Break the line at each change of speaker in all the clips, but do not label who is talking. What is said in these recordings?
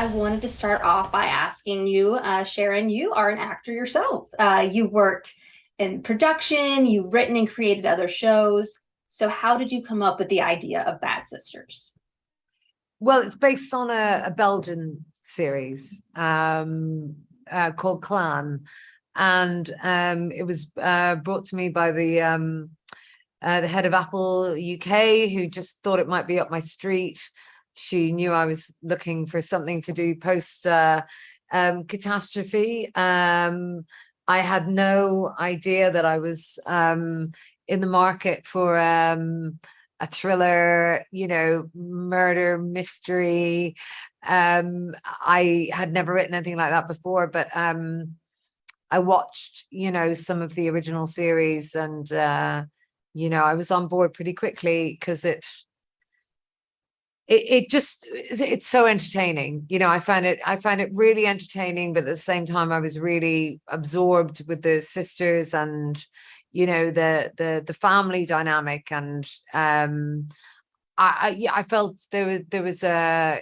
I wanted to start off by asking you, Sharon, you are an actor yourself. You worked in production, you've written and created other shows. So, how did you come up with the idea of Bad Sisters?
Well, it's based on a Belgian series called Clan, and it was brought to me by the head of Apple UK, who just thought it might be up my street. She knew I was looking for something to do post catastrophe. I had no idea that I was in the market for a thriller, murder mystery. I had never written anything like that before, but I watched, some of the original series, and I was on board pretty quickly because it's so entertaining. I find it really entertaining, but at the same time I was really absorbed with the sisters and the family dynamic. And I felt there was a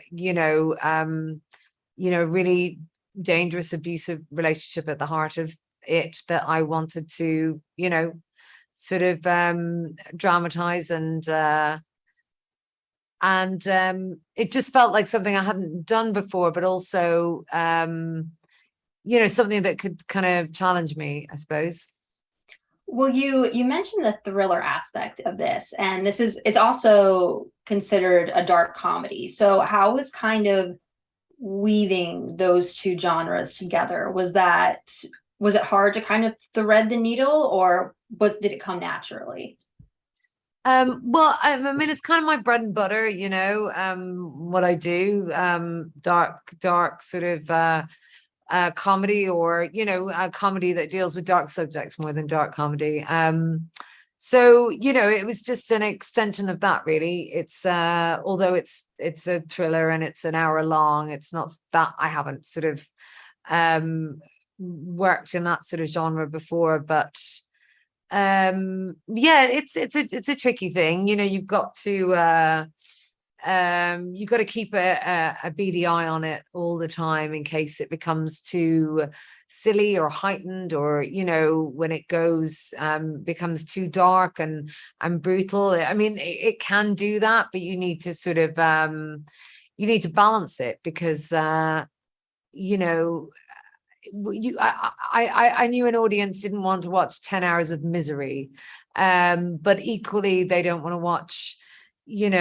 really dangerous abusive relationship at the heart of it that I wanted to sort of dramatize, and it just felt like something I hadn't done before, but also something that could kind of challenge me, I suppose.
Well, you mentioned the thriller aspect of this, and it's also considered a dark comedy. So, how was kind of weaving those two genres together? Was it hard to kind of thread the needle, or did it come naturally?
Well, I mean, it's kind of my bread and butter, what I do, dark sort of comedy, or a comedy that deals with dark subjects more than dark comedy. So it was just an extension of that, really. It's although it's a thriller and it's an hour long, it's not that I haven't sort of worked in that sort of genre before, but yeah, it's a tricky thing. You've got to keep a beady eye on it all the time in case it becomes too silly or heightened, or when it becomes too dark and brutal. I mean, it can do that, but you need to sort of you need to balance it, because I knew an audience didn't want to watch 10 hours of misery, but equally they don't want to watch 10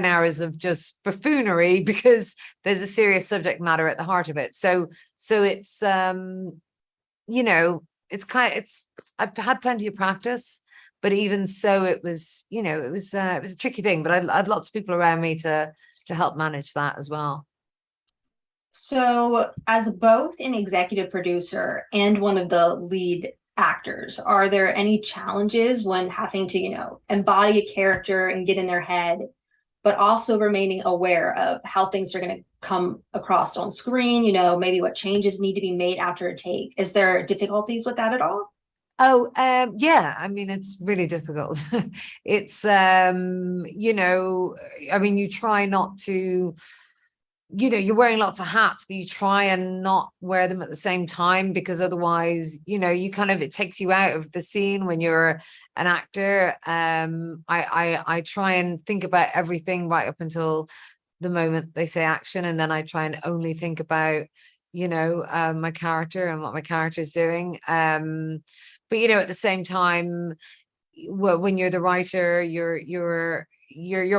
hours of just buffoonery, because there's a serious subject matter at the heart of it. So it's I've had plenty of practice, but even so it was it was a tricky thing, but I had lots of people around me to help manage that as well.
So, as both an executive producer and one of the lead actors, are there any challenges when having to, embody a character and get in their head, but also remaining aware of how things are going to come across on screen, maybe what changes need to be made after a take? Is there difficulties with that at all?
Oh, yeah, I mean, it's really difficult. It's I mean, you try not to, you're wearing lots of hats, but you try and not wear them at the same time, because otherwise, it takes you out of the scene when you're an actor. I try and think about everything right up until the moment they say action, and then I try and only think about, my character and what my character is doing. But at the same time, when you're the writer, you're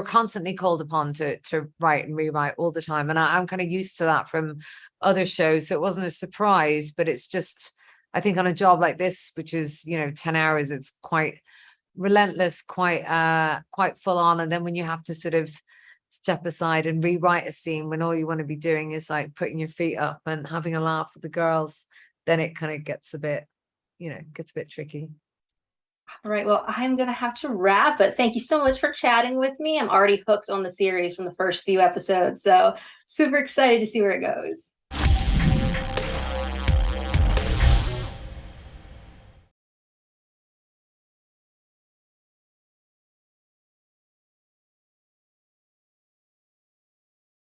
constantly called upon to write and rewrite all the time, and I'm kind of used to that from other shows, so it wasn't a surprise. But it's just, I think, on a job like this, which is 10 hours, it's quite relentless, quite full on. And then when you have to sort of step aside and rewrite a scene when all you want to be doing is like putting your feet up and having a laugh with the girls, then it kind of gets a bit tricky.
All right, well, I'm going to have to wrap, but thank you so much for chatting with me. I'm already hooked on the series from the first few episodes, so super excited to see where it goes.